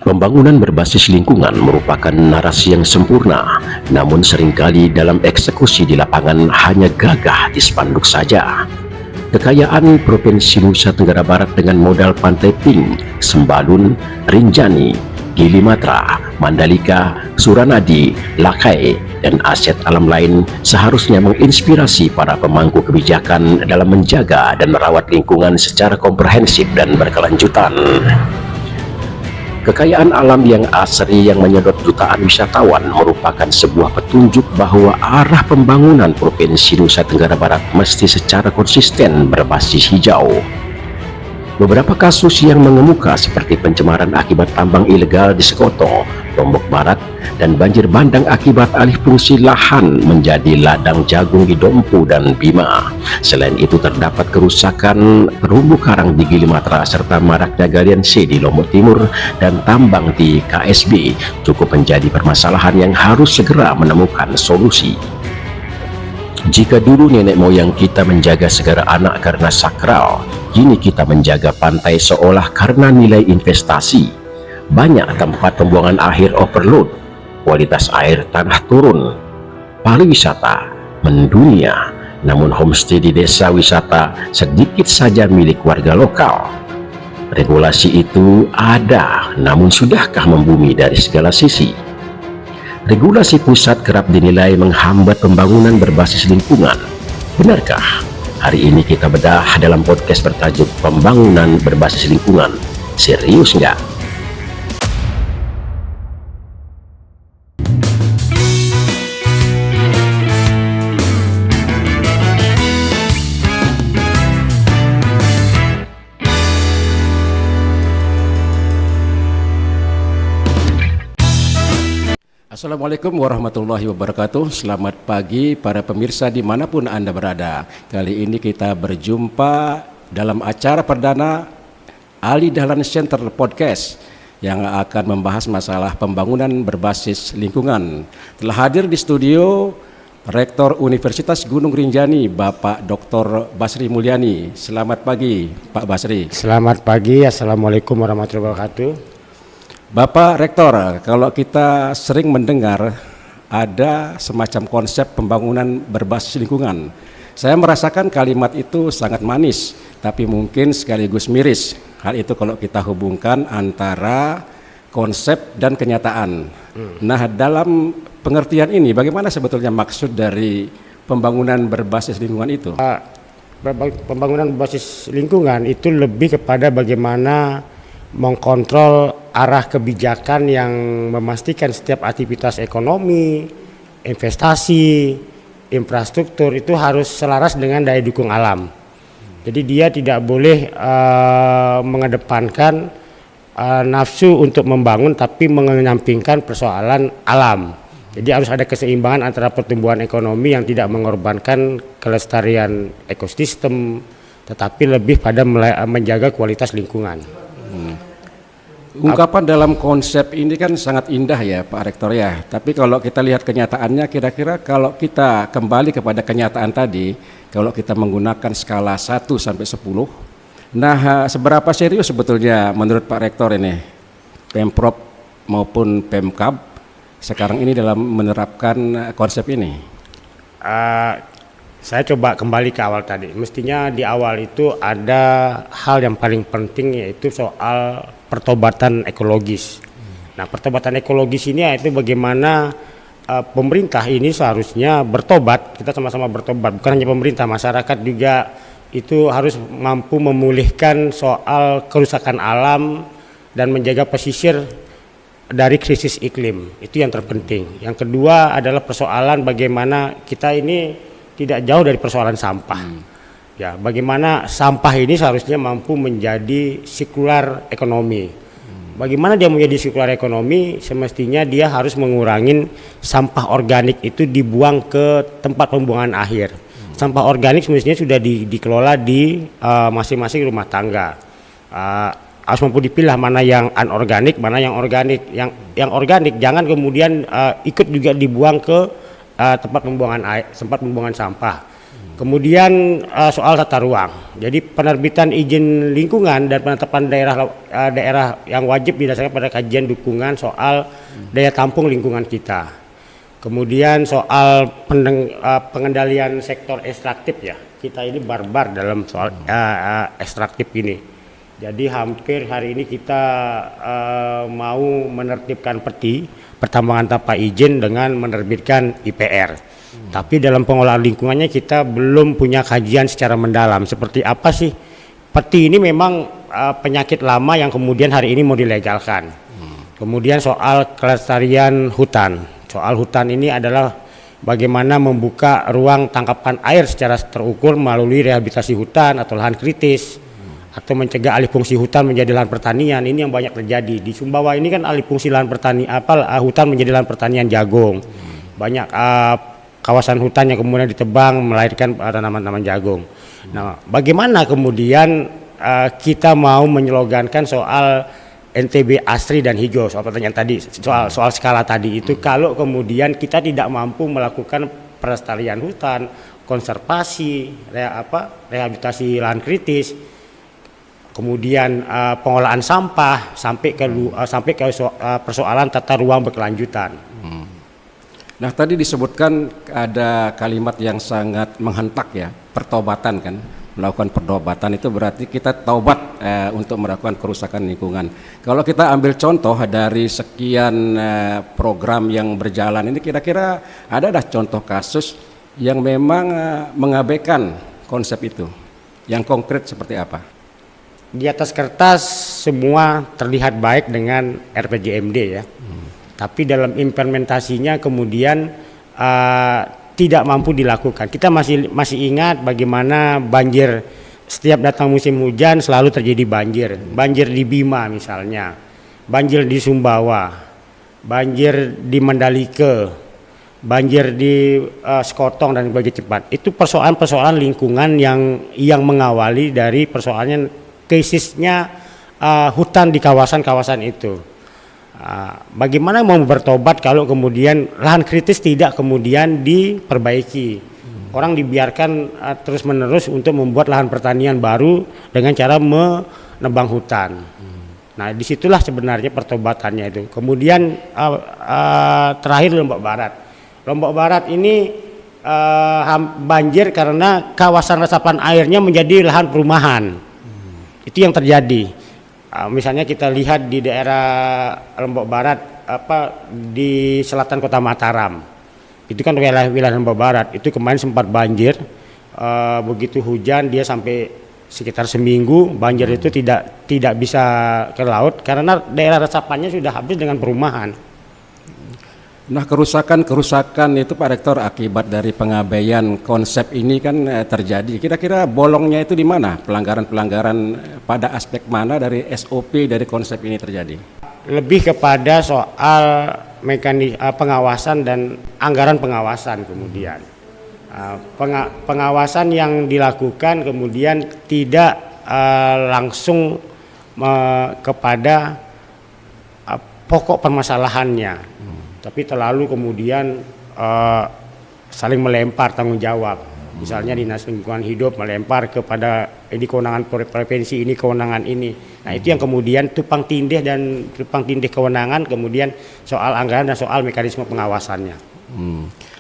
Pembangunan berbasis lingkungan merupakan narasi yang sempurna, namun seringkali dalam eksekusi di lapangan hanya gagah di spanduk saja. Kekayaan Provinsi Nusa Tenggara Barat dengan modal Pantai Pink, Sembalun, Rinjani, Gili Matra, Mandalika, Suranadi, Lakai, dan aset alam lain seharusnya menginspirasi para pemangku kebijakan dalam menjaga dan merawat lingkungan secara komprehensif dan berkelanjutan. Kekayaan alam yang asri yang menyedot jutaan wisatawan merupakan sebuah petunjuk bahwa arah pembangunan Provinsi Nusa Tenggara Barat mesti secara konsisten berbasis hijau. Beberapa kasus yang mengemuka seperti pencemaran akibat tambang ilegal di Sekoto, Lombok Barat, dan banjir bandang akibat alih fungsi lahan menjadi ladang jagung di Dompu dan Bima. Selain itu terdapat kerusakan terumbu karang di Gili Matra serta maraknya galian C di Lombok Timur dan tambang di KSB cukup menjadi permasalahan yang harus segera menemukan solusi. Jika dulu nenek moyang kita menjaga segara anak karena sakral, kini kita menjaga pantai seolah karena nilai investasi. Banyak tempat pembuangan akhir overload, kualitas air tanah turun, pariwisata mendunia, namun homestay di desa wisata sedikit saja milik warga lokal. Regulasi itu ada, namun sudahkah membumi dari segala sisi? Regulasi pusat kerap dinilai menghambat pembangunan berbasis lingkungan. Benarkah? Hari ini kita bedah dalam podcast bertajuk Pembangunan Berbasis Lingkungan. Serius nggak? Assalamualaikum warahmatullahi wabarakatuh. Selamat pagi para pemirsa dimanapun Anda berada. Kali ini kita berjumpa dalam acara perdana Ali Dahlan Center Podcast yang akan membahas masalah pembangunan berbasis lingkungan. Telah hadir di studio Rektor Universitas Gunung Rinjani, Bapak Dr. Basri Mulyani. Selamat pagi Pak Basri. Selamat pagi, Assalamualaikum warahmatullahi wabarakatuh. Bapak Rektor, kalau kita sering mendengar ada semacam konsep pembangunan berbasis lingkungan, saya merasakan kalimat itu sangat manis, tapi mungkin sekaligus miris. Hal itu kalau kita hubungkan antara konsep dan kenyataan. Nah, dalam pengertian ini, bagaimana sebetulnya maksud dari pembangunan berbasis lingkungan itu? Pembangunan berbasis lingkungan itu lebih kepada bagaimana mengkontrol arah kebijakan yang memastikan setiap aktivitas ekonomi, investasi, infrastruktur itu harus selaras dengan daya dukung alam. Jadi dia tidak boleh mengedepankan nafsu untuk membangun tapi menyampingkan persoalan alam. Jadi harus ada keseimbangan antara pertumbuhan ekonomi yang tidak mengorbankan kelestarian ekosistem, tetapi lebih pada menjaga kualitas lingkungan. Ungkapan dalam konsep ini kan sangat indah ya Pak Rektor ya, tapi kalau kita lihat kenyataannya, kira-kira kalau kita kembali kepada kenyataan tadi, kalau kita menggunakan skala 1 sampai 10, nah seberapa serius sebetulnya menurut Pak Rektor ini Pemprov maupun Pemkab sekarang ini dalam menerapkan konsep ini? Saya coba kembali ke awal tadi. Mestinya di awal itu ada hal yang paling penting, yaitu soal pertobatan ekologis. Nah, pertobatan ekologis ini yaitu bagaimana pemerintah ini seharusnya bertobat. Kita sama-sama bertobat, bukan hanya pemerintah, masyarakat juga itu harus mampu memulihkan soal kerusakan alam dan menjaga pesisir dari krisis iklim. Itu yang terpenting. Yang kedua adalah persoalan bagaimana kita ini tidak jauh dari persoalan sampah. Ya, bagaimana sampah ini seharusnya mampu menjadi sirkular ekonomi. Bagaimana dia menjadi sirkular ekonomi? Semestinya dia harus mengurangi sampah organik itu dibuang ke tempat pembuangan akhir. Sampah organik semestinya sudah dikelola di masing-masing rumah tangga. Harus mampu dipilah mana yang anorganik, mana yang organik. Yang organik jangan kemudian ikut juga dibuang ke tempat pembuangan sampah. Kemudian soal tata ruang. Jadi penerbitan izin lingkungan dan penetapan daerah yang wajib didasarkan pada kajian dukungan soal daya tampung lingkungan kita. Kemudian soal pengendalian sektor ekstraktif ya. Kita ini barbar dalam soal ekstraktif ini. Jadi hampir hari ini kita mau menertibkan peti pertambangan tanpa izin dengan menerbitkan IPR. Tapi dalam pengolahan lingkungannya kita belum punya kajian secara mendalam. Seperti apa sih peti ini memang penyakit lama yang kemudian hari ini mau dilegalkan. Kemudian soal kelestarian hutan. Soal hutan ini adalah bagaimana membuka ruang tangkapan air secara terukur melalui rehabilitasi hutan atau lahan kritis. Atau mencegah alih fungsi hutan menjadi lahan pertanian. Ini yang banyak terjadi. Di Sumbawa ini kan alih fungsi lahan pertanian hutan menjadi lahan pertanian jagung. Banyak kawasan hutan yang kemudian ditebang melahirkan tanaman-tanaman jagung. Nah, bagaimana kemudian kita mau menyelogankan soal NTB asri dan hijau, soal pertanyaan tadi, soal skala tadi itu, kalau kemudian kita tidak mampu melakukan pelestarian hutan, konservasi, rehabilitasi lahan kritis, kemudian pengolahan sampah sampai ke persoalan tata ruang berkelanjutan. Nah, tadi disebutkan ada kalimat yang sangat menghentak ya, pertobatan kan. Melakukan pertobatan itu berarti kita taubat untuk melakukan kerusakan lingkungan. Kalau kita ambil contoh dari sekian program yang berjalan ini, kira-kira ada contoh kasus yang memang mengabaikan konsep itu? Yang konkret seperti apa? Di atas kertas semua terlihat baik dengan RPJMD ya. Tapi dalam implementasinya kemudian tidak mampu dilakukan. Kita masih ingat bagaimana banjir, setiap datang musim hujan selalu terjadi banjir. Banjir di Bima misalnya, banjir di Sumbawa, banjir di Mandalika, banjir di Sekotong dan sebagainya cepat. Itu persoalan-persoalan lingkungan yang mengawali dari persoalannya krisisnya hutan di kawasan-kawasan itu. Bagaimana mau bertobat kalau kemudian lahan kritis tidak kemudian diperbaiki, orang dibiarkan terus menerus untuk membuat lahan pertanian baru dengan cara menebang hutan. Nah, disitulah sebenarnya pertobatannya itu. Kemudian terakhir Lombok Barat ini banjir karena kawasan resapan airnya menjadi lahan perumahan. Itu yang terjadi. Misalnya kita lihat di daerah Lombok Barat, di selatan kota Mataram, itu kan wilayah Lombok Barat, itu kemarin sempat banjir, begitu hujan dia sampai sekitar seminggu banjir itu tidak bisa ke laut karena daerah resapannya sudah habis dengan perumahan. Nah, kerusakan itu Pak Rektor akibat dari pengabaian konsep ini kan terjadi. Kira-kira bolongnya itu di mana? Pelanggaran-pelanggaran pada aspek mana dari SOP dari konsep ini terjadi? Lebih kepada soal mekanisme pengawasan dan anggaran pengawasan kemudian. Pengawasan yang dilakukan kemudian tidak langsung kepada pokok permasalahannya. Tapi terlalu kemudian saling melempar tanggung jawab. Misalnya Dinas Lingkungan Hidup melempar kepada ini kewenangan provinsi, ini kewenangan ini. Nah, itu yang kemudian tumpang tindih kewenangan, kemudian soal anggaran dan soal mekanisme pengawasannya.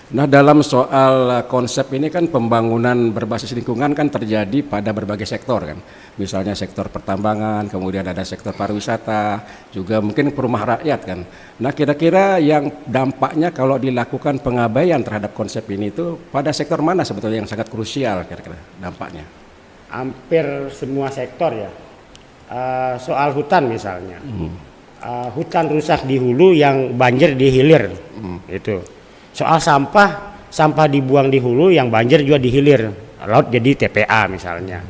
Nah, dalam soal konsep ini kan pembangunan berbasis lingkungan kan terjadi pada berbagai sektor kan. Misalnya sektor pertambangan, kemudian ada sektor pariwisata, juga mungkin perumahan rakyat kan. Nah, kira-kira yang dampaknya kalau dilakukan pengabaian terhadap konsep ini itu pada sektor mana sebetulnya yang sangat krusial kira-kira dampaknya? Hampir semua sektor ya. Soal hutan misalnya. Hutan rusak di hulu yang banjir di hilir. Itu. Soal sampah dibuang di hulu, yang banjir juga di hilir, laut jadi TPA misalnya.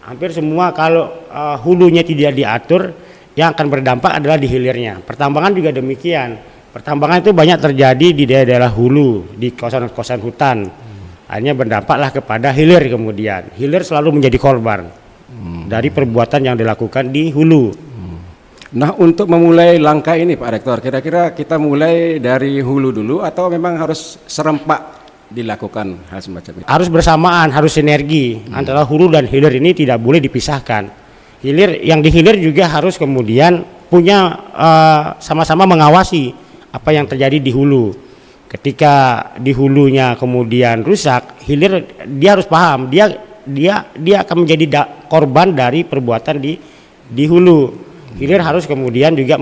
Hampir semua kalau hulunya tidak diatur, yang akan berdampak adalah di hilirnya. Pertambangan juga demikian. Pertambangan itu banyak terjadi di daerah hulu, di kawasan-kawasan hutan. Akhirnya berdampaklah kepada hilir kemudian. Hilir selalu menjadi korban dari perbuatan yang dilakukan di hulu. Nah, untuk memulai langkah ini Pak Rektor, kira-kira kita mulai dari hulu dulu atau memang harus serempak dilakukan hal semacam itu? Harus bersamaan, harus sinergi antara hulu dan hilir ini tidak boleh dipisahkan. Hilir yang dihilir juga harus kemudian punya sama-sama mengawasi apa yang terjadi di hulu. Ketika di hulunya kemudian rusak, hilir dia harus paham dia akan menjadi korban dari perbuatan di hulu. Hilir harus kemudian juga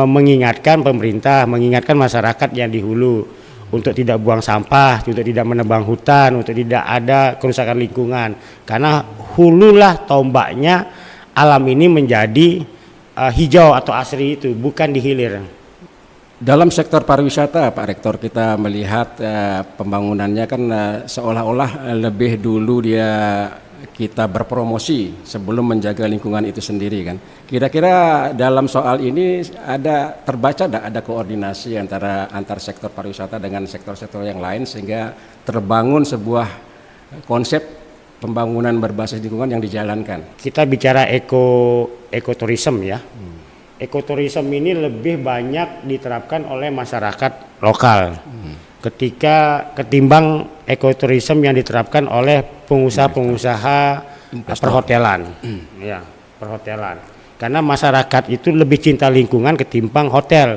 mengingatkan pemerintah, mengingatkan masyarakat yang di hulu untuk tidak buang sampah, untuk tidak menebang hutan, untuk tidak ada kerusakan lingkungan. Karena hululah tombaknya alam ini menjadi hijau atau asri itu, bukan di hilir. Dalam sektor pariwisata, Pak Rektor, kita melihat pembangunannya kan seolah-olah lebih dulu kita berpromosi sebelum menjaga lingkungan itu sendiri kan. Kira-kira dalam soal ini terbaca ada koordinasi antara sektor pariwisata dengan sektor-sektor yang lain sehingga terbangun sebuah konsep pembangunan berbasis lingkungan yang dijalankan. Kita bicara ekoturism ya. Ekoturism ini lebih banyak diterapkan oleh masyarakat lokal. Ketika ketimbang ekoturism yang diterapkan oleh pengusaha-pengusaha perhotelan, ya perhotelan. Karena masyarakat itu lebih cinta lingkungan ketimbang hotel.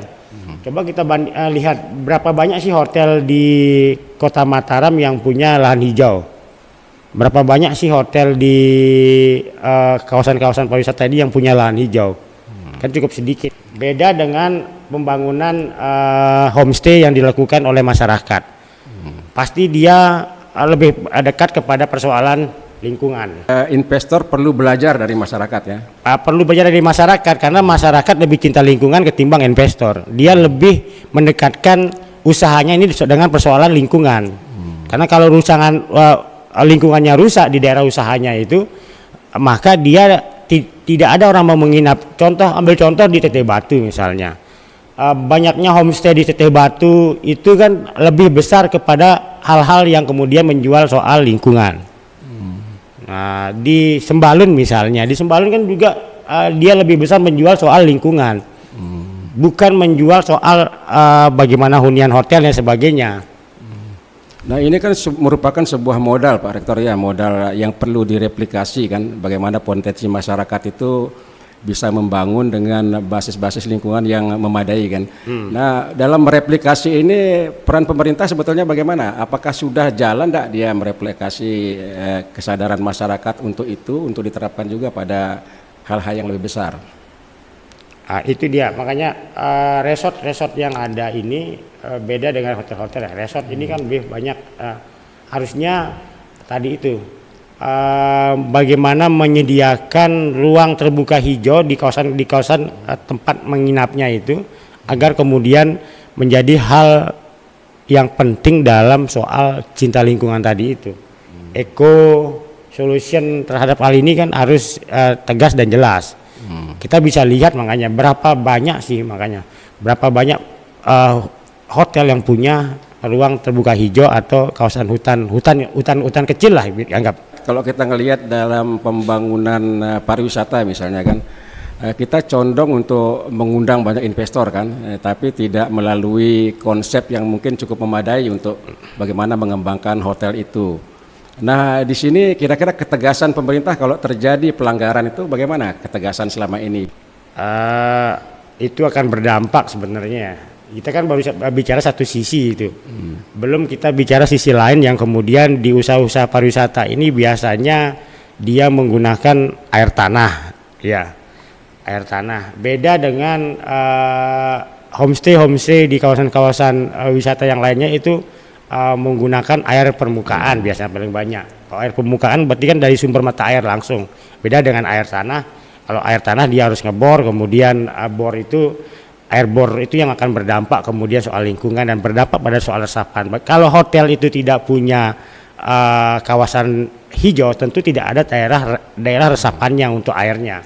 Coba kita lihat berapa banyak sih hotel di Kota Mataram yang punya lahan hijau. Berapa banyak sih hotel di kawasan-kawasan pariwisata ini yang punya lahan hijau. Kan cukup sedikit. Beda dengan pembangunan homestay yang dilakukan oleh masyarakat. Pasti dia lebih dekat kepada persoalan lingkungan. Investor perlu belajar dari masyarakat ya. Perlu belajar dari masyarakat karena masyarakat lebih cinta lingkungan ketimbang investor. Dia lebih mendekatkan usahanya ini dengan persoalan lingkungan. Karena kalau lingkungannya rusak di daerah usahanya itu, maka dia tidak ada orang mau menginap. Ambil contoh di Teteh Batu misalnya. Banyaknya homestay di Teteh Batu itu kan lebih besar kepada hal-hal yang kemudian menjual soal lingkungan. Nah, di Sembalun misalnya, di Sembalun kan juga dia lebih besar menjual soal lingkungan, bukan menjual soal bagaimana hunian hotel dan sebagainya. Nah ini kan merupakan sebuah modal Pak Rektor ya, modal yang perlu direplikasi kan, bagaimana potensi masyarakat itu bisa membangun dengan basis-basis lingkungan yang memadai kan. Nah dalam mereplikasi ini peran pemerintah sebetulnya bagaimana? Apakah sudah jalan enggak dia mereplikasi kesadaran masyarakat untuk itu, untuk diterapkan juga pada hal-hal yang lebih besar? Itu dia, makanya resort yang ada ini beda dengan hotel-hotel. Resort ini kan lebih banyak harusnya tadi itu bagaimana menyediakan ruang terbuka hijau di kawasan tempat menginapnya itu agar kemudian menjadi hal yang penting dalam soal cinta lingkungan tadi itu. Eco solution terhadap hal ini kan harus tegas dan jelas. Kita bisa lihat makanya berapa banyak hotel yang punya ruang terbuka hijau atau kawasan hutan kecil lah dianggap. Kalau kita ngelihat dalam pembangunan pariwisata misalnya kan, kita condong untuk mengundang banyak investor kan, tapi tidak melalui konsep yang mungkin cukup memadai untuk bagaimana mengembangkan hotel itu. Nah di sini kira-kira ketegasan pemerintah kalau terjadi pelanggaran itu bagaimana ketegasan selama ini? Itu akan berdampak sebenarnya. Kita kan baru bicara satu sisi itu, belum kita bicara sisi lain yang kemudian di usaha-usaha pariwisata ini biasanya dia menggunakan air tanah, ya air tanah. Beda dengan homestay di kawasan-kawasan wisata yang lainnya itu menggunakan air permukaan biasanya paling banyak. Kalau air permukaan berarti kan dari sumber mata air langsung. Beda dengan air tanah. Kalau air tanah dia harus ngebor, kemudian air bor itu yang akan berdampak kemudian soal lingkungan dan berdampak pada soal resapan. Kalau hotel itu tidak punya kawasan hijau, tentu tidak ada daerah resapannya untuk airnya.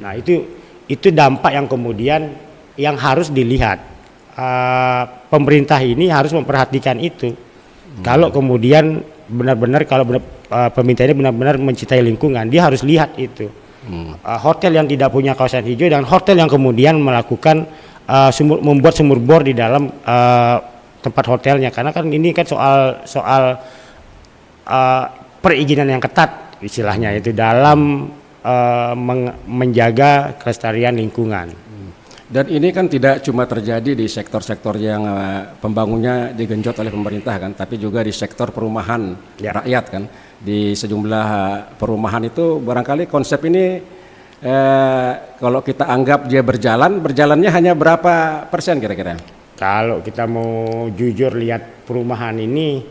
Nah itu dampak yang kemudian yang harus dilihat. Pemerintah ini harus memperhatikan itu. Kalau kemudian benar-benar pemerintah ini benar-benar mencintai lingkungan, dia harus lihat itu. Hotel yang tidak punya kawasan hijau dan hotel yang kemudian melakukan membuat sumur bor di dalam tempat hotelnya, karena kan ini kan soal perizinan yang ketat istilahnya itu dalam menjaga kelestarian lingkungan. Dan ini kan tidak cuma terjadi di sektor-sektor yang pembangunnya digenjot oleh pemerintah kan, tapi juga di sektor perumahan rakyat kan. Di sejumlah perumahan itu barangkali konsep ini kalau kita anggap dia berjalannya hanya berapa persen kira-kira? Kalau kita mau jujur lihat perumahan ini,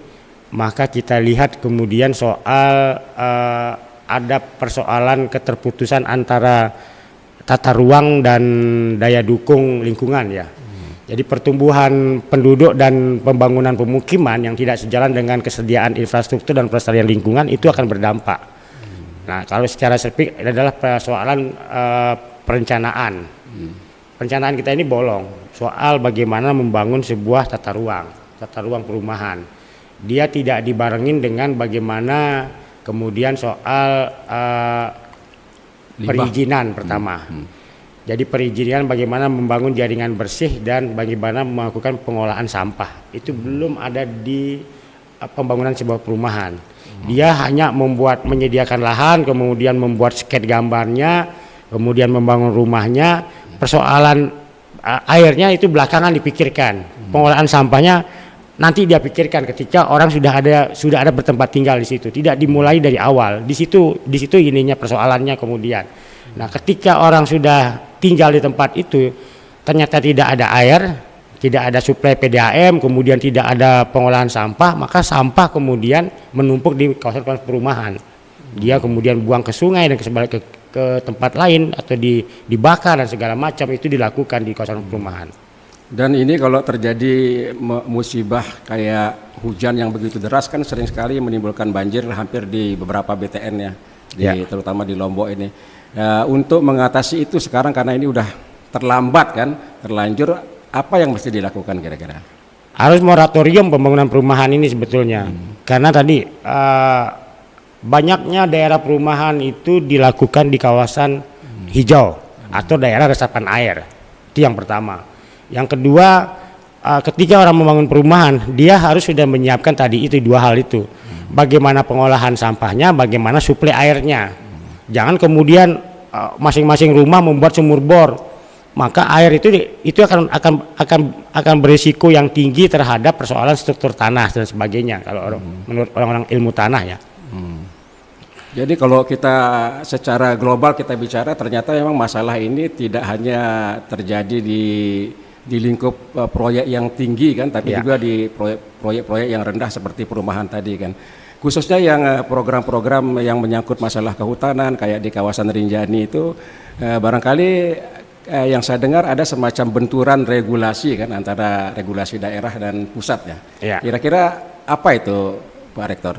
maka kita lihat kemudian soal ada persoalan keterputusan antara tata ruang dan daya dukung lingkungan ya. Jadi pertumbuhan penduduk dan pembangunan pemukiman yang tidak sejalan dengan kesediaan infrastruktur dan pelestarian lingkungan itu akan berdampak. Nah, kalau secara spesifik adalah persoalan perencanaan. Perencanaan kita ini bolong soal bagaimana membangun sebuah tata ruang perumahan. Dia tidak dibarengin dengan bagaimana kemudian soal perizinan pertama. Jadi perizinan bagaimana membangun jaringan bersih dan bagaimana melakukan pengolahan sampah. Itu belum ada di pembangunan sebuah perumahan. Dia hanya menyediakan lahan, kemudian membuat sketsa gambarnya, kemudian membangun rumahnya. Persoalan airnya itu belakangan dipikirkan. Pengolahan sampahnya nanti dia pikirkan ketika orang sudah ada bertempat tinggal di situ. Tidak dimulai dari awal. Di situ ininya persoalannya kemudian. Nah, ketika orang sudah tinggal di tempat itu, ternyata tidak ada air, tidak ada suplai PDAM, kemudian tidak ada pengolahan sampah, maka sampah kemudian menumpuk di kawasan perumahan. Dia kemudian buang ke sungai dan ke tempat lain atau dibakar dan segala macam itu dilakukan di kawasan perumahan. Dan ini kalau terjadi musibah kayak hujan yang begitu deras kan sering sekali menimbulkan banjir hampir di beberapa BTN ya, terutama di Lombok ini. Untuk mengatasi itu sekarang karena ini udah terlambat kan, terlanjur, apa yang mesti dilakukan kira-kira? Harus moratorium pembangunan perumahan ini sebetulnya. Karena tadi banyaknya daerah perumahan itu dilakukan di kawasan hijau atau daerah resapan air. Itu yang pertama. Yang kedua, ketika orang membangun perumahan, dia harus sudah menyiapkan tadi itu dua hal itu. Bagaimana pengolahan sampahnya, bagaimana suplai airnya. Jangan kemudian masing-masing rumah membuat sumur bor, maka air itu akan berisiko yang tinggi terhadap persoalan struktur tanah dan sebagainya. Kalau menurut orang-orang ilmu tanah ya. Jadi kalau kita secara global kita bicara, ternyata memang masalah ini tidak hanya terjadi di lingkup proyek yang tinggi kan, tapi juga di proyek-proyek yang rendah seperti perumahan tadi kan. Khususnya yang program-program yang menyangkut masalah kehutanan kayak di kawasan Rinjani itu barangkali yang saya dengar ada semacam benturan regulasi kan antara regulasi daerah dan pusat ya. Kira-kira apa itu Pak Rektor?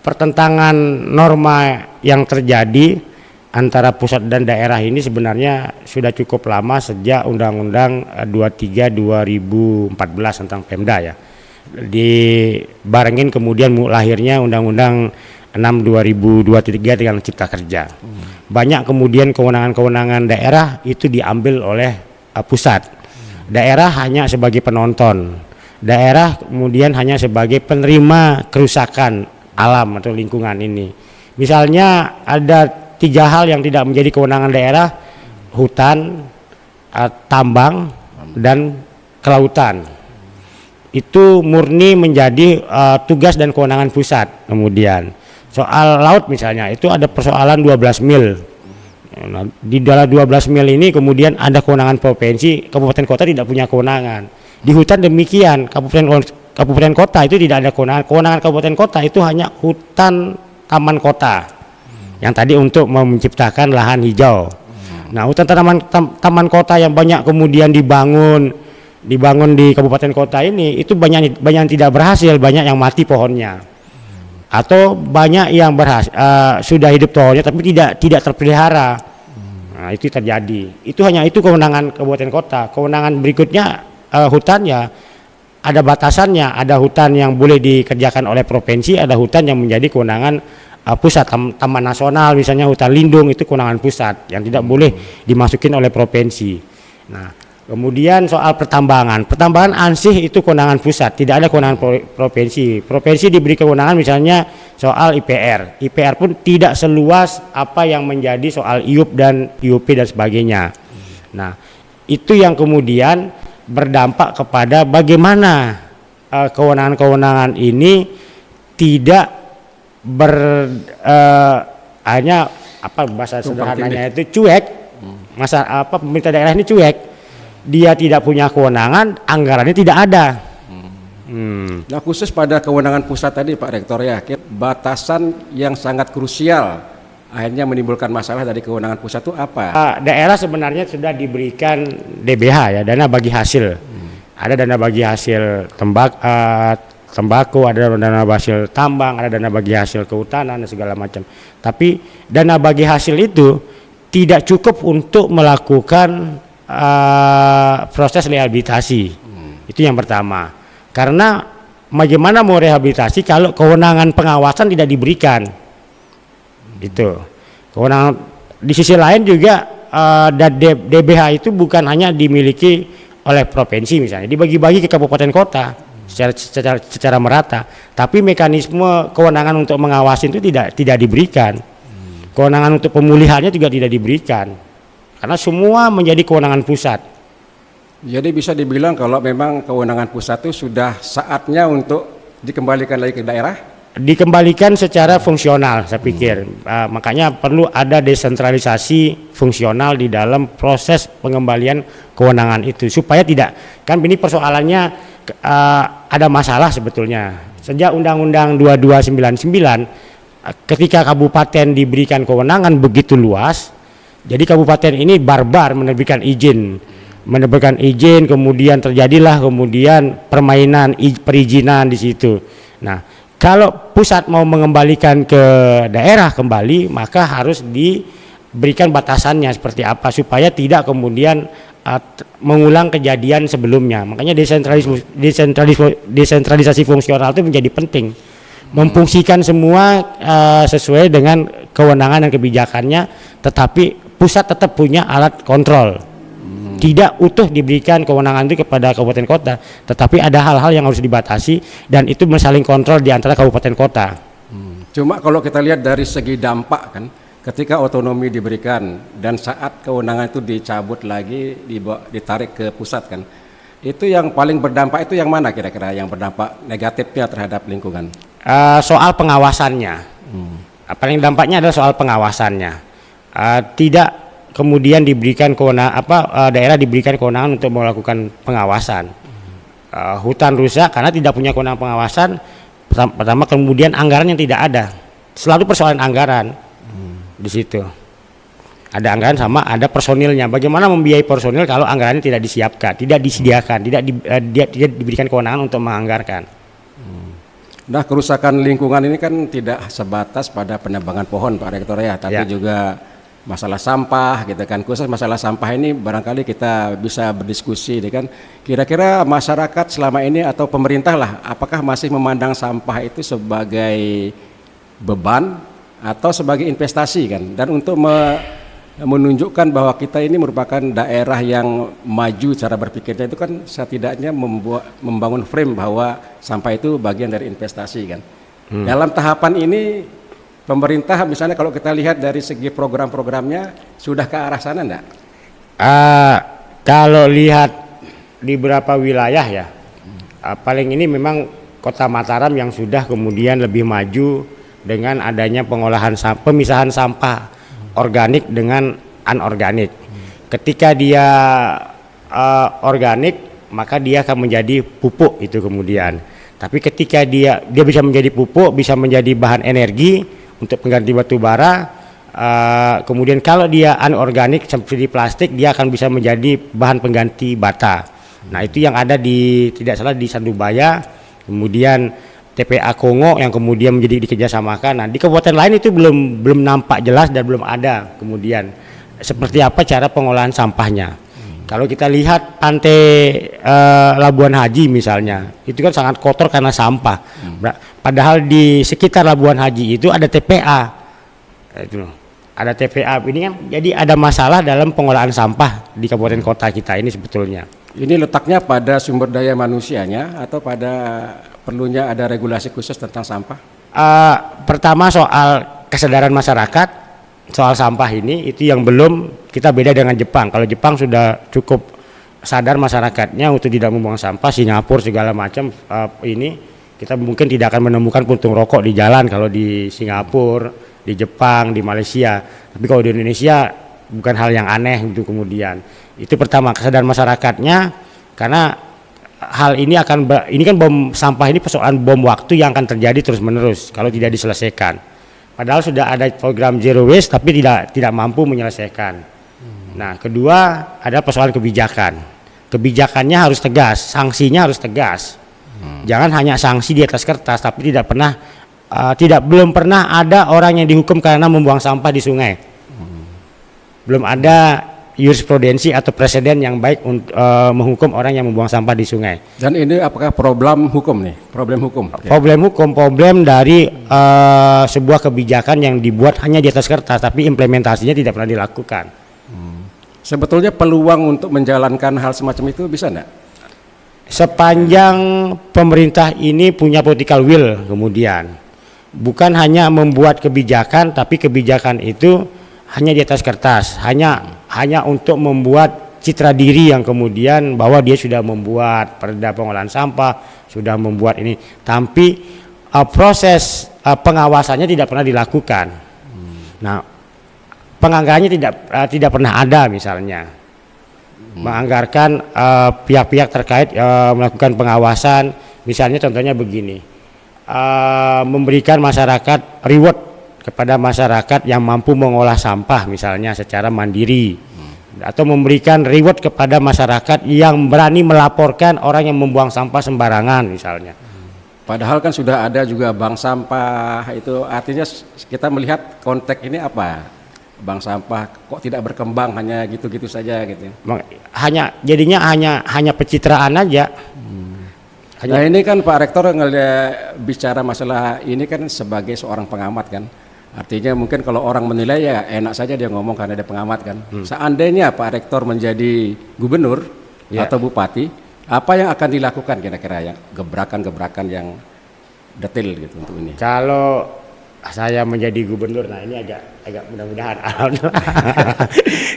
Pertentangan norma yang terjadi antara pusat dan daerah ini sebenarnya sudah cukup lama sejak Undang-Undang 23 2014 tentang Pemda ya. Dibarengin kemudian lahirnya Undang-Undang 6 2023 dengan Cipta Kerja. Banyak kemudian kewenangan-kewenangan daerah itu diambil oleh pusat. Daerah hanya sebagai penonton. Daerah kemudian hanya sebagai penerima kerusakan alam atau lingkungan ini. Misalnya ada 3 hal yang tidak menjadi kewenangan daerah: hutan, tambang, dan kelautan. Itu murni menjadi tugas dan kewenangan pusat. Kemudian soal laut misalnya itu ada persoalan 12 mil. Nah, di dalam 12 mil ini kemudian ada kewenangan provinsi, kabupaten kota tidak punya kewenangan. Di hutan demikian, kabupaten kota itu tidak ada kewenangan. Kewenangan kabupaten kota itu hanya hutan taman kota yang tadi untuk menciptakan lahan hijau. Nah, hutan taman kota yang banyak kemudian dibangun di kabupaten kota ini itu banyak yang tidak berhasil, banyak yang mati pohonnya, atau banyak yang sudah hidup pohonnya tapi tidak terpelihara. Nah, itu terjadi. Itu kewenangan kabupaten kota. Kewenangan berikutnya hutan ya ada batasannya. Ada hutan yang boleh dikerjakan oleh provinsi, ada hutan yang menjadi kewenangan pusat. Taman nasional misalnya, hutan lindung itu kewenangan pusat yang tidak boleh dimasukin oleh provinsi. Nah, Kemudian soal pertambangan ansih itu kewenangan pusat, tidak ada kewenangan provinsi. Provinsi diberi kewenangan misalnya soal IPR pun tidak seluas apa yang menjadi soal IUP dan IUP dan sebagainya. Nah, itu yang kemudian berdampak kepada bagaimana kewenangan-kewenangan ini tidak hanya bahasa sederhananya itu cuek. Pemerintah daerah ini cuek. Dia tidak punya kewenangan, anggarannya tidak ada. Nah, khusus pada kewenangan pusat tadi Pak Rektor ya, batasan yang sangat krusial akhirnya menimbulkan masalah dari kewenangan pusat itu apa? Daerah sebenarnya sudah diberikan DBH ya, dana bagi hasil. Ada dana bagi hasil tembakau, ada dana bagi hasil tambang, ada dana bagi hasil kehutanan dan segala macam. Tapi dana bagi hasil itu tidak cukup untuk melakukan proses rehabilitasi. Itu yang pertama. Karena bagaimana mau rehabilitasi kalau kewenangan pengawasan tidak diberikan. Itu. Kewenangan di sisi lain juga DBH itu bukan hanya dimiliki oleh provinsi misalnya, dibagi-bagi ke kabupaten kota secara merata. Tapi mekanisme kewenangan untuk mengawasi itu tidak diberikan. Kewenangan untuk pemulihannya juga tidak diberikan. Karena semua menjadi kewenangan pusat. Jadi bisa dibilang kalau memang kewenangan pusat itu sudah saatnya untuk dikembalikan lagi ke daerah? Dikembalikan secara fungsional saya pikir. Makanya perlu ada desentralisasi fungsional di dalam proses pengembalian kewenangan itu. Supaya tidak, kan ini persoalannya ada masalah sebetulnya. Sejak Undang-Undang 2299 ketika kabupaten diberikan kewenangan begitu luas, jadi kabupaten ini barbar menerbitkan izin, kemudian terjadilah permainan perizinan di situ. Nah, kalau pusat mau mengembalikan ke daerah kembali, maka harus diberikan batasannya seperti apa supaya tidak kemudian mengulang kejadian sebelumnya. Makanya desentralisasi fungsional itu menjadi penting. Memfungsikan semua sesuai dengan kewenangan dan kebijakannya, tetapi pusat tetap punya alat kontrol. Tidak utuh diberikan kewenangan itu kepada kabupaten kota, tetapi ada hal-hal yang harus dibatasi dan itu saling kontrol di antara kabupaten kota. Cuma kalau kita lihat dari segi dampak kan, ketika otonomi diberikan dan saat kewenangan itu dicabut lagi, ditarik ke pusat kan, itu yang paling berdampak itu yang mana kira-kira yang berdampak negatifnya terhadap lingkungan? Soal pengawasannya. Paling dampaknya adalah soal pengawasannya. Tidak kemudian diberikan kewenangan daerah diberikan kewenangan untuk melakukan pengawasan. Hutan rusak karena tidak punya kewenangan pengawasan. Pertama, kemudian anggaran yang tidak ada. Selalu persoalan anggaran di situ. Ada anggaran sama ada personilnya. Bagaimana membiayai personil kalau anggarannya tidak disiapkan, tidak disediakan, tidak diberikan kewenangan untuk menganggarkan. Nah, kerusakan lingkungan ini kan tidak sebatas pada penebangan pohon Pak Rektor ya, tapi juga masalah sampah gitu kan. Khusus masalah sampah ini barangkali kita bisa berdiskusi kan. Kira-kira masyarakat selama ini atau pemerintah lah, apakah masih memandang sampah itu sebagai beban atau sebagai investasi kan? Dan untuk menunjukkan bahwa kita ini merupakan daerah yang maju cara berpikirnya itu kan setidaknya membangun frame bahwa sampah itu bagian dari investasi kan. Dalam tahapan ini pemerintah misalnya kalau kita lihat dari segi program-programnya sudah ke arah sana enggak? Kalau lihat di beberapa wilayah ya, paling ini memang Kota Mataram yang sudah kemudian lebih maju dengan adanya pemisahan sampah organik dengan anorganik. Ketika dia organik, maka dia akan menjadi pupuk itu kemudian. Tapi ketika dia bisa menjadi pupuk, bisa menjadi bahan energi untuk pengganti batu bara, kemudian kalau dia anorganik seperti plastik, dia akan bisa menjadi bahan pengganti bata. Nah, itu yang ada tidak salah di Sandubaya, kemudian TPA Kongo yang kemudian menjadi dikerjasamakan. Nah, di kabupaten lain itu belum nampak jelas dan belum ada kemudian seperti apa cara pengolahan sampahnya. Kalau kita lihat pantai Labuan Haji misalnya, itu kan sangat kotor karena sampah. Padahal di sekitar Labuan Haji itu ada TPA. ada TPA. Ini kan jadi ada masalah dalam pengolahan sampah di kabupaten kota kita ini sebetulnya. Ini letaknya pada sumber daya manusianya atau pada perlunya ada regulasi khusus tentang sampah? Pertama soal kesadaran masyarakat soal sampah ini itu yang belum, kita beda dengan Jepang. Kalau Jepang sudah cukup sadar masyarakatnya untuk tidak membuang sampah, Singapura segala macam, ini kita mungkin tidak akan menemukan puntung rokok di jalan kalau di Singapura, di Jepang, di Malaysia. Tapi kalau di Indonesia bukan hal yang aneh itu kemudian. Itu pertama, kesadaran masyarakatnya, karena hal ini ini kan bom sampah ini persoalan bom waktu yang akan terjadi terus-menerus kalau tidak diselesaikan. Padahal sudah ada program zero waste tapi tidak mampu menyelesaikan. Nah, kedua ada persoalan kebijakan. Kebijakannya harus tegas, sanksinya harus tegas. Jangan hanya sanksi di atas kertas tapi belum pernah ada orang yang dihukum karena membuang sampah di sungai. Belum ada jurisprudensi atau presiden yang baik untuk menghukum orang yang membuang sampah di sungai. Dan ini apakah problem hukum nih? Problem hukum? Problem dari sebuah kebijakan yang dibuat hanya di atas kertas tapi implementasinya tidak pernah dilakukan. Sebetulnya peluang untuk menjalankan hal semacam itu bisa enggak? Sepanjang pemerintah ini punya political will, kemudian bukan hanya membuat kebijakan tapi kebijakan itu hanya di atas kertas, hanya untuk membuat citra diri yang kemudian bahwa dia sudah membuat perda pengolahan sampah, sudah membuat ini, tapi proses pengawasannya tidak pernah dilakukan. Nah, penganggarannya tidak pernah ada, misalnya menganggarkan pihak-pihak terkait melakukan pengawasan, misalnya contohnya begini, memberikan masyarakat reward kepada masyarakat yang mampu mengolah sampah misalnya secara mandiri, atau memberikan reward kepada masyarakat yang berani melaporkan orang yang membuang sampah sembarangan misalnya. Padahal kan sudah ada juga bank sampah, itu artinya kita melihat konteks ini apa? Bank sampah kok tidak berkembang, hanya gitu-gitu saja gitu. Jadinya hanya pencitraan aja. Nah ini kan Pak Rektor bicara masalah ini kan sebagai seorang pengamat kan. Artinya mungkin kalau orang menilai ya enak saja dia ngomong karena dia pengamat kan. Seandainya Pak Rektor menjadi gubernur atau bupati, apa yang akan dilakukan kira-kira ya gebrakan-gebrakan yang detail gitu untuk ini? Kalau saya menjadi gubernur, nah ini agak mudah-mudahan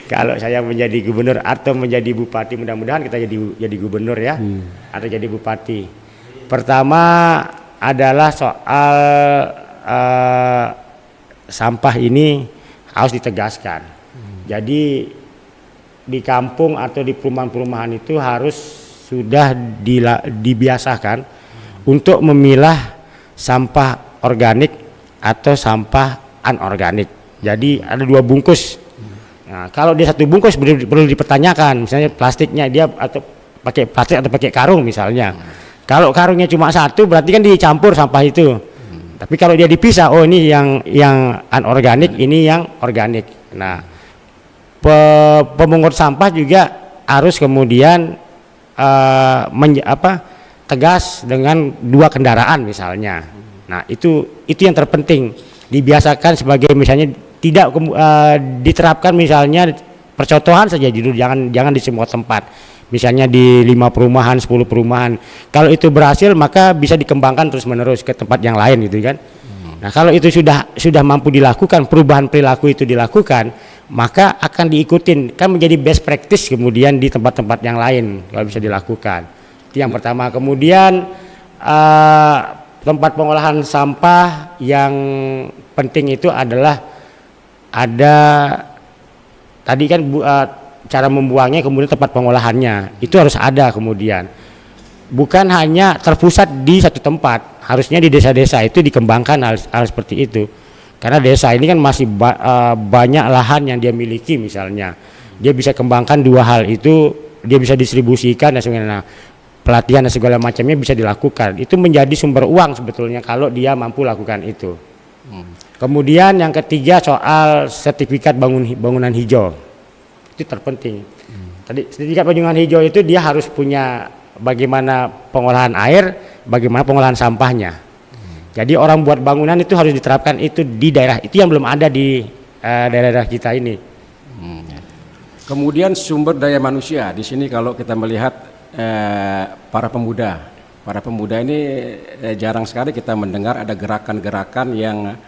kalau saya menjadi gubernur atau menjadi bupati, mudah-mudahan kita jadi gubernur ya, atau jadi bupati. Pertama adalah soal sampah ini harus ditegaskan. Jadi di kampung atau di perumahan-perumahan itu harus sudah dibiasakan untuk memilah sampah organik atau sampah anorganik. Jadi ada 2 bungkus. Nah, kalau dia 1 bungkus perlu dipertanyakan, misalnya plastiknya dia atau pakai plastik atau pakai karung misalnya. Kalau karungnya cuma 1 berarti kan dicampur sampah itu. Tapi kalau dia dipisah, oh ini yang anorganik, ini yang organik. Nah, pemungut sampah juga harus kemudian tegas dengan 2 kendaraan misalnya. Nah, itu yang terpenting, dibiasakan sebagai misalnya tidak diterapkan misalnya percontohan saja dulu, jangan di semua tempat. Misalnya di 5 perumahan, 10 perumahan. Kalau itu berhasil maka bisa dikembangkan terus-menerus ke tempat yang lain gitu kan. Nah, kalau itu sudah mampu dilakukan, perubahan perilaku itu dilakukan, maka akan diikutin, kan menjadi best practice kemudian di tempat-tempat yang lain kalau bisa dilakukan. Itu yang pertama. kemudian tempat pengolahan sampah yang penting itu adalah ada tadi kan cara membuangnya, kemudian tempat pengolahannya itu harus ada, kemudian bukan hanya terpusat di satu tempat, harusnya di desa-desa itu dikembangkan hal seperti itu, karena desa ini kan masih banyak lahan yang dia miliki, misalnya dia bisa kembangkan 2 hal itu, dia bisa distribusikan dan sebagainya. Nah, pelatihan dan segala macamnya bisa dilakukan, itu menjadi sumber uang sebetulnya kalau dia mampu lakukan itu. Kemudian yang ketiga soal sertifikat bangunan hijau, itu terpenting. Tadi sertifikat bangunan hijau itu dia harus punya bagaimana pengolahan air, bagaimana pengolahan sampahnya. Jadi orang buat bangunan itu harus diterapkan itu di daerah itu, yang belum ada di daerah kita ini. Kemudian sumber daya manusia di sini kalau kita melihat para pemuda ini jarang sekali kita mendengar ada gerakan-gerakan yang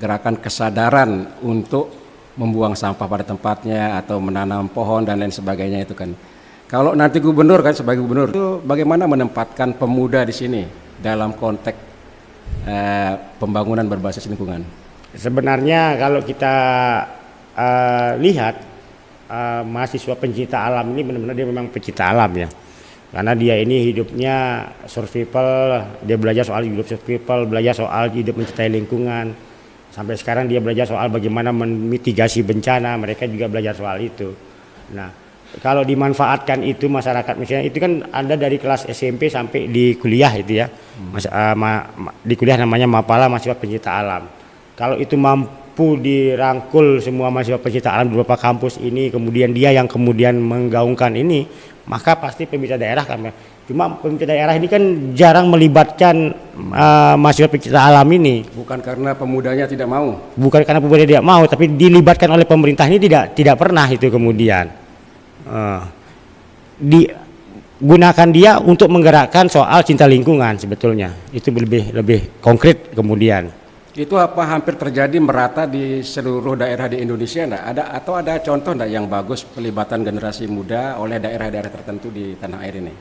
gerakan kesadaran untuk membuang sampah pada tempatnya atau menanam pohon dan lain sebagainya itu kan. Kalau nanti gubernur kan sebagai gubernur itu bagaimana menempatkan pemuda di sini dalam konteks pembangunan berbasis lingkungan? Sebenarnya kalau kita lihat mahasiswa pencinta alam ini benar-benar dia memang pencinta alam ya, karena dia ini hidupnya survival, dia belajar soal hidup survival, belajar soal hidup mencintai lingkungan, sampai sekarang dia belajar soal bagaimana memitigasi bencana, mereka juga belajar soal itu. Nah kalau dimanfaatkan itu masyarakat, misalnya itu kan ada dari kelas SMP sampai di kuliah itu ya, di kuliah namanya Mapala mahasiswa pencinta alam. Kalau itu mampu dirangkul semua mahasiswa pencinta alam di beberapa kampus ini, kemudian dia yang kemudian menggaungkan ini, maka pasti pemerintah daerah kan. Cuma pemerintah daerah ini kan jarang melibatkan mahasiswa pencinta alam ini. Bukan karena pemudanya tidak mau. Bukan karena pemuda tidak mau, tapi dilibatkan oleh pemerintah ini tidak pernah itu kemudian. Digunakan dia untuk menggerakkan soal cinta lingkungan sebetulnya. Itu lebih konkret kemudian. Itu apa hampir terjadi merata di seluruh daerah di Indonesia enggak? Ada contoh enggak yang bagus pelibatan generasi muda oleh daerah-daerah tertentu di tanah air ini?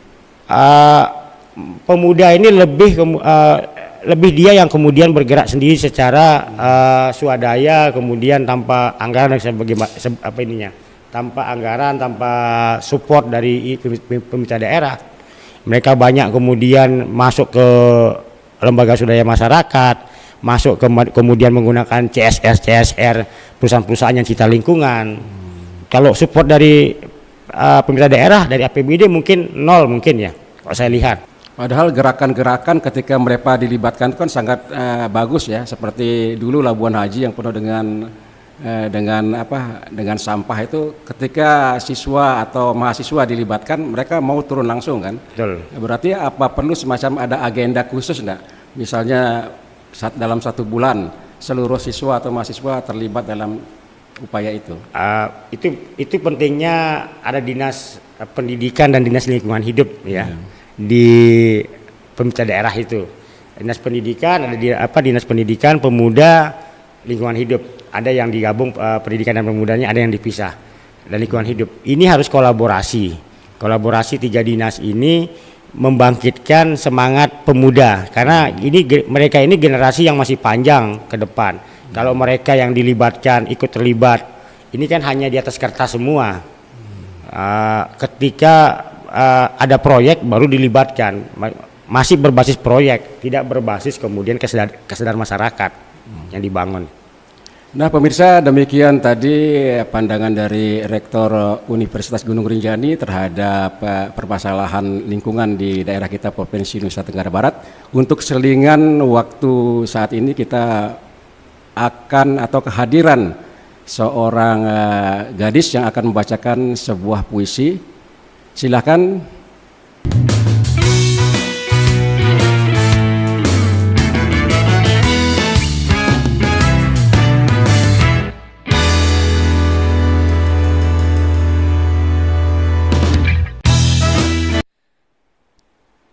Pemuda ini lebih dia yang kemudian bergerak sendiri secara swadaya, kemudian tanpa anggaran tanpa anggaran, tanpa support dari pemerintah daerah. Mereka banyak kemudian masuk ke lembaga swadaya masyarakat, masuk kemudian menggunakan CSR perusahaan-perusahaan yang cinta lingkungan. Kalau support dari pemerintah daerah, dari APBD mungkin nol mungkin ya kalau saya lihat. Padahal gerakan-gerakan ketika mereka dilibatkan itu kan sangat bagus ya, seperti dulu Labuan Haji yang penuh dengan sampah itu, ketika siswa atau mahasiswa dilibatkan mereka mau turun langsung kan. Betul. Berarti apa perlu semacam ada agenda khusus enggak? Misalnya dalam 1 bulan seluruh siswa atau mahasiswa terlibat dalam upaya itu. Itu pentingnya ada dinas pendidikan dan dinas lingkungan hidup ya. Di pemerintah daerah itu. Dinas pendidikan ada dinas pendidikan, pemuda, lingkungan hidup. Ada yang digabung pendidikan dan pemudanya, ada yang dipisah. Dan lingkungan hidup. Ini harus kolaborasi. Kolaborasi 3 dinas ini membangkitkan semangat pemuda, karena mereka ini generasi yang masih panjang ke depan. Kalau mereka yang dilibatkan ikut terlibat, ini kan hanya di atas kertas semua. Ketika ada proyek baru dilibatkan, masih berbasis proyek, tidak berbasis kemudian kesadaran masyarakat yang dibangun. Nah pemirsa, demikian tadi pandangan dari Rektor Universitas Gunung Rinjani terhadap permasalahan lingkungan di daerah kita Provinsi Nusa Tenggara Barat. Untuk selingan waktu saat ini kita akan atau kehadiran seorang gadis yang akan membacakan sebuah puisi. Silakan.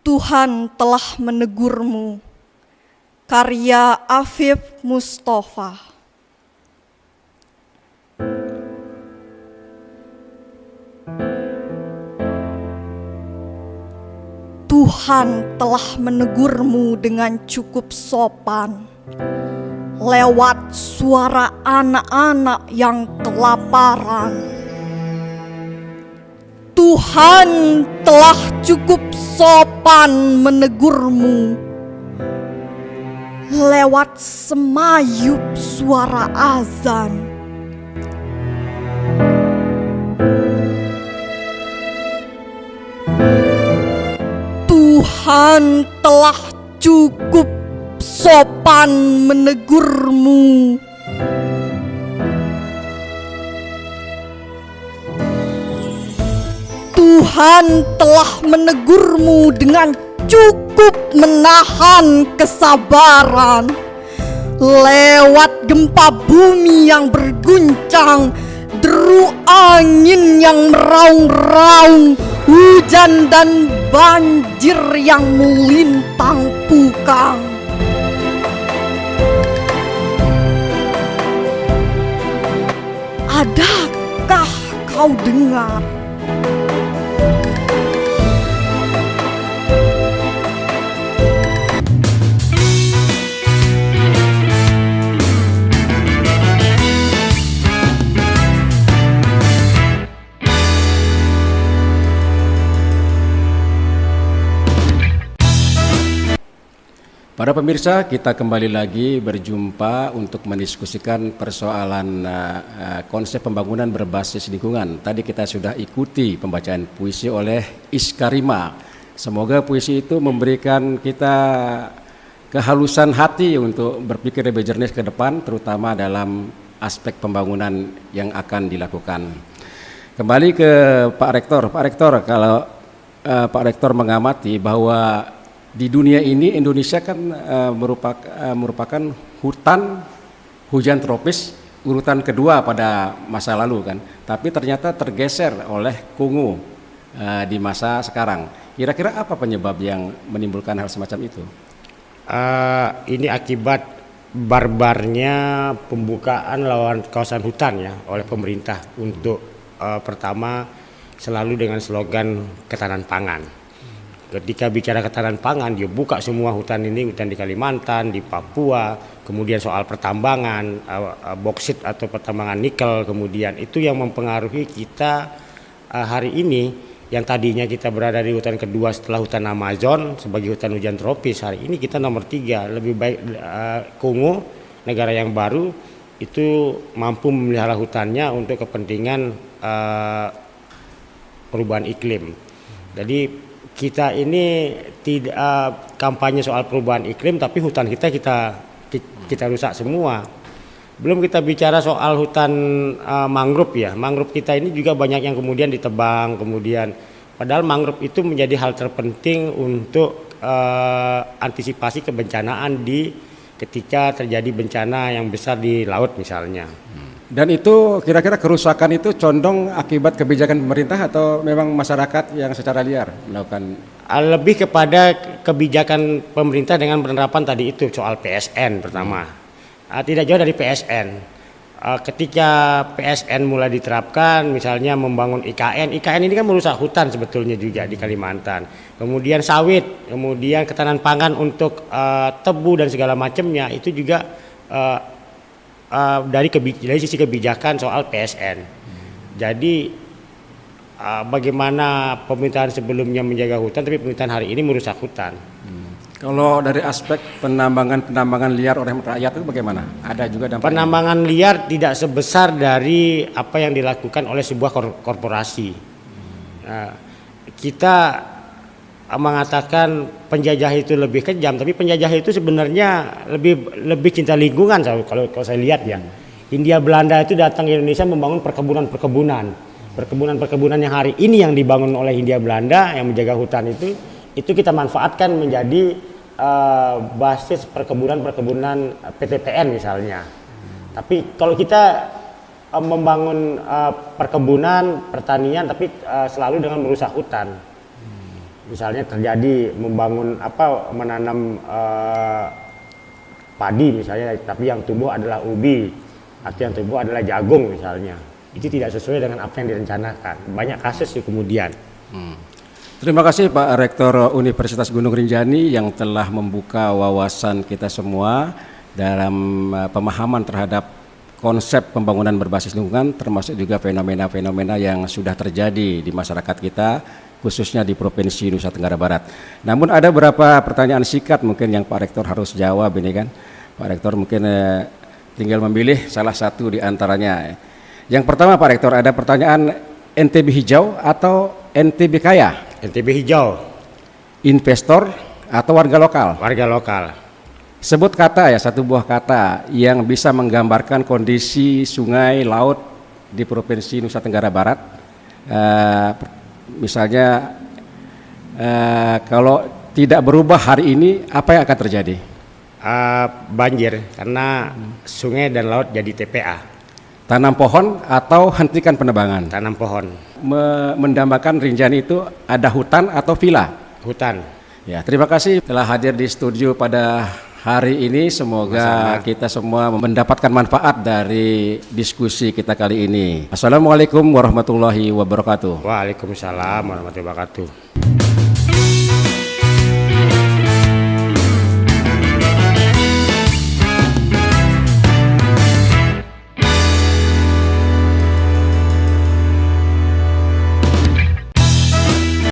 Tuhan telah menegurmu. Karya Afif Mustafa. Tuhan telah menegurmu dengan cukup sopan lewat suara anak-anak yang kelaparan. Tuhan telah cukup sopan menegurmu lewat semayup suara azan. Tuhan telah cukup sopan menegurmu Tuhan telah menegurmu dengan cukup menahan kesabaran lewat gempa bumi yang berguncang, deru angin yang meraung-raung, hujan dan banjir yang melintang pukang. Adakah kau dengar? Para pemirsa, kita kembali lagi berjumpa untuk mendiskusikan persoalan konsep pembangunan berbasis lingkungan. Tadi kita sudah ikuti pembacaan puisi oleh Iskarima. Semoga puisi itu memberikan kita kehalusan hati untuk berpikir lebih jernih ke depan, terutama dalam aspek pembangunan yang akan dilakukan. Kembali ke Pak Rektor. Pak Rektor, kalau Pak Rektor mengamati bahwa di dunia ini Indonesia kan merupakan hutan hujan tropis urutan kedua pada masa lalu kan, tapi ternyata tergeser oleh Kongo di masa sekarang. Kira-kira apa penyebab yang menimbulkan hal semacam itu? Ini akibat barbarnya pembukaan lawan kawasan hutan ya oleh pemerintah untuk pertama selalu dengan slogan ketahanan pangan. Ketika bicara ketahanan pangan, dia buka semua hutan ini, hutan di Kalimantan, di Papua, kemudian soal pertambangan, boksit atau pertambangan nikel, kemudian itu yang mempengaruhi kita hari ini, yang tadinya kita berada di hutan kedua setelah hutan Amazon sebagai hutan hujan tropis, hari ini kita nomor 3, lebih baik Kongo, negara yang baru, itu mampu memelihara hutannya untuk kepentingan perubahan iklim. Jadi kita ini tidak kampanye soal perubahan iklim, tapi hutan kita rusak semua. Belum kita bicara soal hutan mangrove ya. Mangrove kita ini juga banyak yang kemudian ditebang, kemudian padahal mangrove itu menjadi hal terpenting untuk antisipasi kebencanaan ketika terjadi bencana yang besar di laut misalnya. Dan itu kira-kira kerusakan itu condong akibat kebijakan pemerintah atau memang masyarakat yang secara liar melakukan? Lebih kepada kebijakan pemerintah dengan penerapan tadi itu soal PSN pertama. Tidak jauh dari PSN. Ketika PSN mulai diterapkan, misalnya membangun IKN ini kan merusak hutan sebetulnya juga di Kalimantan. Kemudian sawit, kemudian ketahanan pangan untuk tebu dan segala macamnya itu juga dari sisi kebijakan soal PSN. Jadi bagaimana pemerintahan sebelumnya menjaga hutan, tapi pemerintahan hari ini merusak hutan. Kalau dari aspek penambangan liar oleh rakyat itu bagaimana? Ada juga dampaknya? Penambangan liar tidak sebesar dari apa yang dilakukan oleh sebuah korporasi. Kita mengatakan penjajah itu lebih kejam, tapi penjajah itu sebenarnya lebih cinta lingkungan kalau saya lihat ya. Hindia Belanda itu datang ke Indonesia membangun perkebunan yang hari ini yang dibangun oleh Hindia Belanda yang menjaga hutan itu kita manfaatkan menjadi basis perkebunan PTPN misalnya. Tapi kalau kita membangun perkebunan pertanian tapi selalu dengan merusak hutan. Misalnya terjadi menanam padi misalnya, tapi yang tumbuh adalah ubi atau yang tumbuh adalah jagung misalnya. Itu tidak sesuai dengan apa yang direncanakan. Banyak kasus kemudian. Terima kasih Pak Rektor Universitas Gunung Rinjani yang telah membuka wawasan kita semua dalam pemahaman terhadap konsep pembangunan berbasis lingkungan, termasuk juga fenomena-fenomena yang sudah terjadi di masyarakat kita, khususnya di Provinsi Nusa Tenggara Barat. Namun ada beberapa pertanyaan singkat mungkin yang Pak Rektor harus jawab ini kan. Pak Rektor mungkin tinggal memilih salah satu di antaranya. Yang pertama Pak Rektor, ada pertanyaan, NTB hijau atau NTB kaya? NTB hijau. Investor atau warga lokal? Warga lokal. Sebut kata ya, satu buah kata yang bisa menggambarkan kondisi sungai, laut di Provinsi Nusa Tenggara Barat. Misalnya kalau tidak berubah hari ini, apa yang akan terjadi? banjir karena sungai dan laut jadi TPA, Tanam pohon atau hentikan penebangan? tanam pohon, Mendambakan Rinjani itu ada hutan atau villa? hutan. Ya, terima kasih telah hadir di studio pada hari ini. Semoga kita semua mendapatkan manfaat dari diskusi kita kali ini. Assalamualaikum warahmatullahi wabarakatuh. Waalaikumsalam warahmatullahi wabarakatuh.